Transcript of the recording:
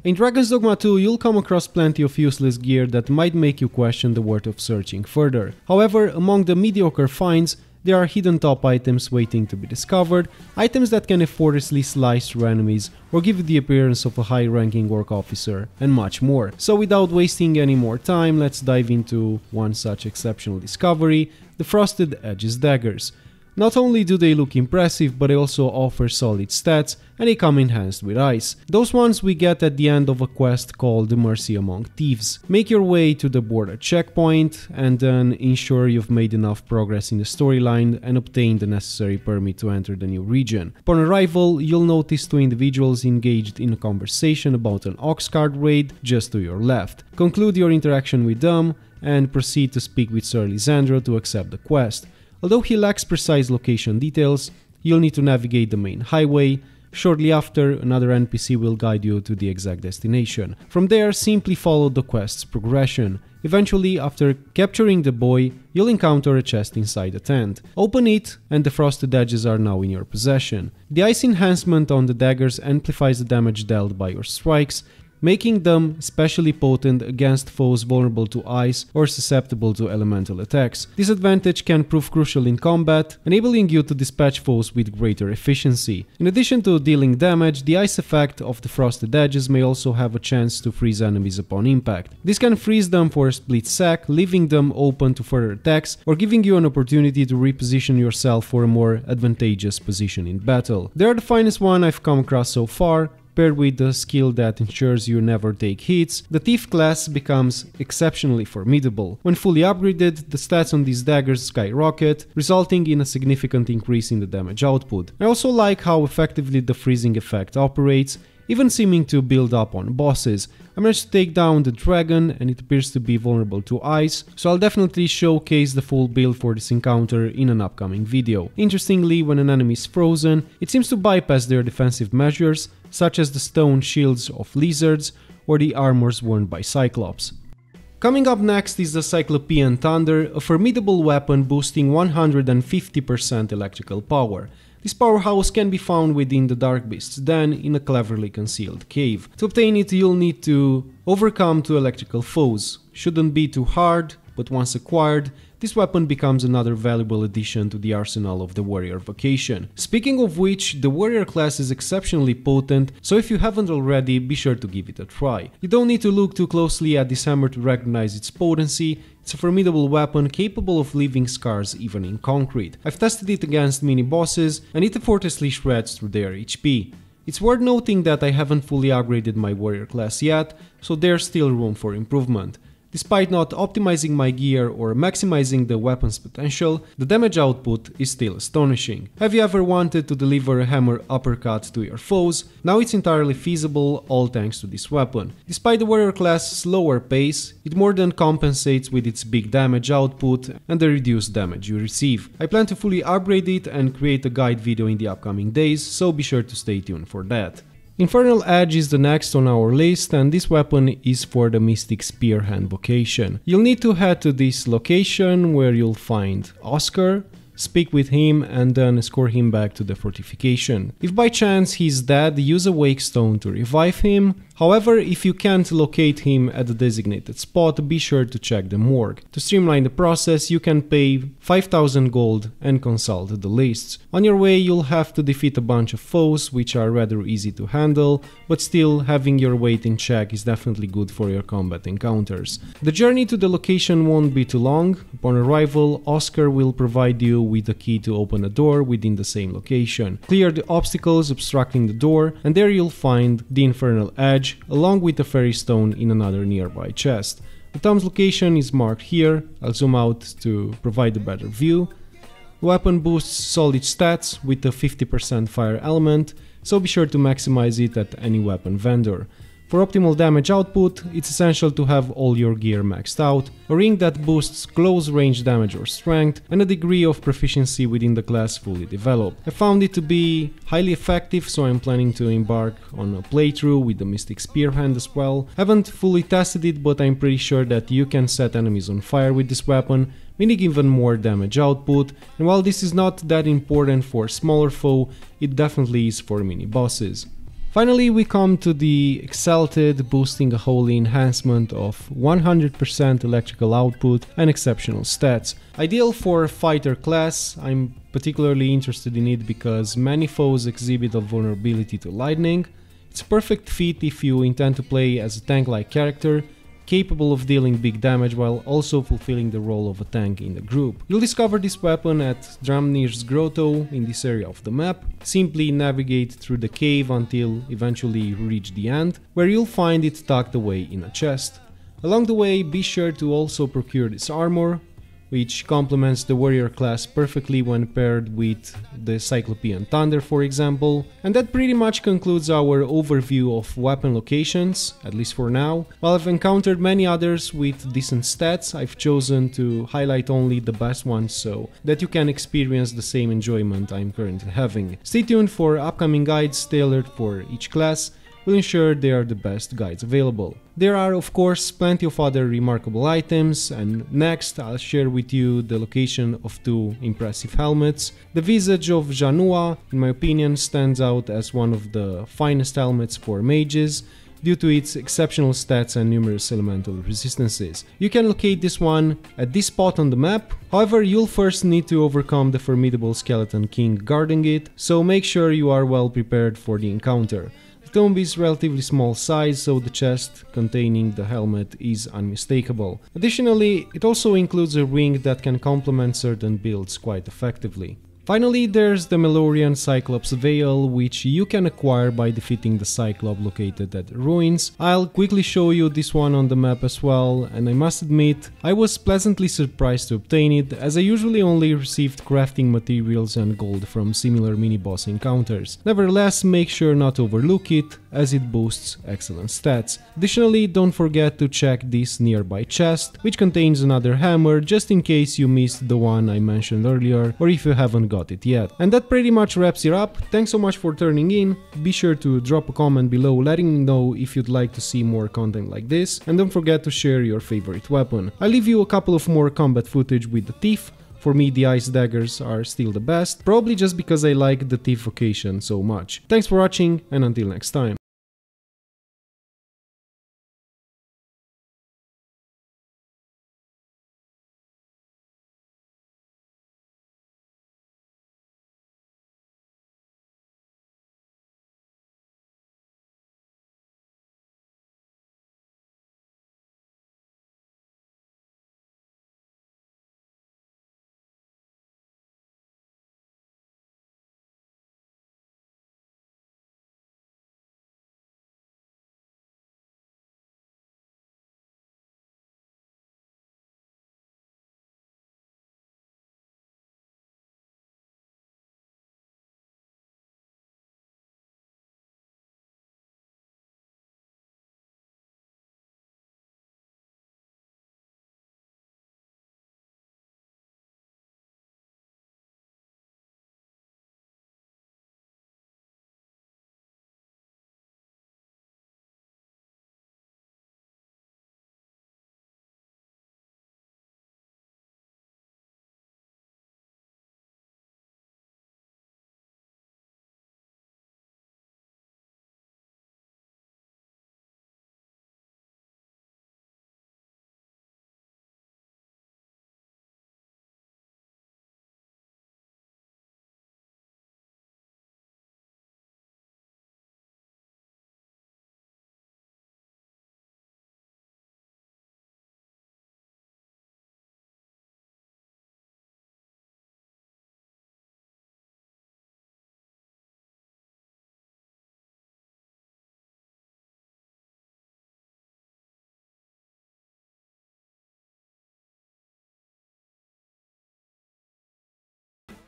In Dragon's Dogma 2, you'll come across plenty of useless gear that might make you question the worth of searching further. However, among the mediocre finds, there are hidden top items waiting to be discovered, items that can effortlessly slice through enemies or give you the appearance of a high-ranking orc officer, and much more. So without wasting any more time, let's dive into one such exceptional discovery, the Frosted Edge's daggers. Not only do they look impressive, but they also offer solid stats, and they come enhanced with ice. Those ones we get at the end of a quest called the Mercy Among Thieves. Make your way to the border checkpoint, and then ensure you've made enough progress in the storyline and obtained the necessary permit to enter the new region. Upon arrival, you'll notice two individuals engaged in a conversation about an Oxcart raid just to your left. Conclude your interaction with them, and proceed to speak with Sir Lisandro to accept the quest. Although he lacks precise location details, you'll need to navigate the main highway. Shortly after, another NPC will guide you to the exact destination. From there, simply follow the quest's progression. Eventually, after capturing the boy, you'll encounter a chest inside the tent. Open it, and the Frosted Edges are now in your possession. The ice enhancement on the daggers amplifies the damage dealt by your strikes, making them especially potent against foes vulnerable to ice or susceptible to elemental attacks. This advantage can prove crucial in combat, enabling you to dispatch foes with greater efficiency. In addition to dealing damage, the ice effect of the Frosted Edges may also have a chance to freeze enemies upon impact. This can freeze them for a split sec, leaving them open to further attacks or giving you an opportunity to reposition yourself for a more advantageous position in battle. They are the finest one I've come across so far. Paired with the skill that ensures you never take hits, the Thief class becomes exceptionally formidable. When fully upgraded, the stats on these daggers skyrocket, resulting in a significant increase in the damage output. I also like how effectively the freezing effect operates, even seeming to build up on bosses. I managed to take down the dragon, and it appears to be vulnerable to ice, so I'll definitely showcase the full build for this encounter in an upcoming video. Interestingly, when an enemy is frozen, it seems to bypass their defensive measures, such as the stone shields of lizards or the armors worn by Cyclops. Coming up next is the Cyclopean Thunder, a formidable weapon boosting 150% electrical power. This powerhouse can be found within the Dark Beast's den in a cleverly concealed cave. To obtain it, you'll need to overcome two electrical foes. Shouldn't be too hard, but once acquired, this weapon becomes another valuable addition to the arsenal of the warrior vocation. Speaking of which, the warrior class is exceptionally potent, so if you haven't already, be sure to give it a try. You don't need to look too closely at this hammer to recognize its potency. It's a formidable weapon capable of leaving scars even in concrete. I've tested it against mini-bosses, and it effortlessly shreds through their HP. It's worth noting that I haven't fully upgraded my warrior class yet, so there's still room for improvement. Despite not optimizing my gear or maximizing the weapon's potential, the damage output is still astonishing. Have you ever wanted to deliver a hammer uppercut to your foes? Now it's entirely feasible, all thanks to this weapon. Despite the warrior class' slower pace, it more than compensates with its big damage output and the reduced damage you receive. I plan to fully upgrade it and create a guide video in the upcoming days, so be sure to stay tuned for that. Infernal Edge is the next on our list, and this weapon is for the Mystic Spearhand vocation. You'll need to head to this location where you'll find Oscar, speak with him, and then escort him back to the fortification. If by chance he's dead, use a wake stone to revive him. However, if you can't locate him at the designated spot, be sure to check the morgue. To streamline the process, you can pay 5000 gold and consult the lists. On your way, you'll have to defeat a bunch of foes, which are rather easy to handle, but still, having your weight in check is definitely good for your combat encounters. The journey to the location won't be too long. Upon arrival, Oscar will provide you with a key to open a door within the same location. Clear the obstacles obstructing the door, and there you'll find the Infernal Edge, along with the fairy stone in another nearby chest. The tomb's location is marked here. I'll zoom out to provide a better view. The weapon boosts solid stats with a 50% fire element, so be sure to maximize it at any weapon vendor. For optimal damage output, it's essential to have all your gear maxed out, a ring that boosts close range damage or strength, and a degree of proficiency within the class fully developed. I found it to be highly effective, so I'm planning to embark on a playthrough with the Mystic Spearhand as well. Haven't fully tested it, but I'm pretty sure that you can set enemies on fire with this weapon, meaning even more damage output, and while this is not that important for smaller foe, it definitely is for mini bosses. Finally, we come to the Exalted, boosting a holy enhancement of 100% electrical output and exceptional stats. Ideal for fighter class. I'm particularly interested in it because many foes exhibit a vulnerability to lightning. It's a perfect fit if you intend to play as a tank-like character, capable of dealing big damage while also fulfilling the role of a tank in the group. You'll discover this weapon at Dramnir's Grotto in this area of the map. Simply navigate through the cave until eventually you reach the end, where you'll find it tucked away in a chest. Along the way, be sure to also procure this armor, which complements the warrior class perfectly when paired with the Cyclopean Thunder, for example. And that pretty much concludes our overview of weapon locations, at least for now. While I've encountered many others with decent stats, I've chosen to highlight only the best ones so that you can experience the same enjoyment I'm currently having. Stay tuned for upcoming guides tailored for each class. We'll ensure they are the best guides available. There are of course plenty of other remarkable items, and next I'll share with you the location of two impressive helmets. The Visage of Janua, in my opinion, stands out as one of the finest helmets for mages due to its exceptional stats and numerous elemental resistances. You can locate this one at this spot on the map, however you'll first need to overcome the formidable Skeleton King guarding it, so make sure you are well prepared for the encounter. The tomb is relatively small size, so the chest containing the helmet is unmistakable. Additionally, it also includes a ring that can complement certain builds quite effectively. Finally, there's the Melorian Cyclops Veil, which you can acquire by defeating the Cyclops located at the ruins. I'll quickly show you this one on the map as well, and I must admit, I was pleasantly surprised to obtain it, as I usually only received crafting materials and gold from similar mini-boss encounters. Nevertheless, make sure not to overlook it, as it boosts excellent stats. Additionally, don't forget to check this nearby chest, which contains another hammer, just in case you missed the one I mentioned earlier, or if you haven't got it yet. And that pretty much wraps it up. Thanks so much for turning in. Be sure to drop a comment below letting me know if you'd like to see more content like this, and don't forget to share your favorite weapon. I'll leave you a couple of more combat footage with the Thief. For me, the ice daggers are still the best, probably just because I like the Thief vocation so much. Thanks for watching, and until next time.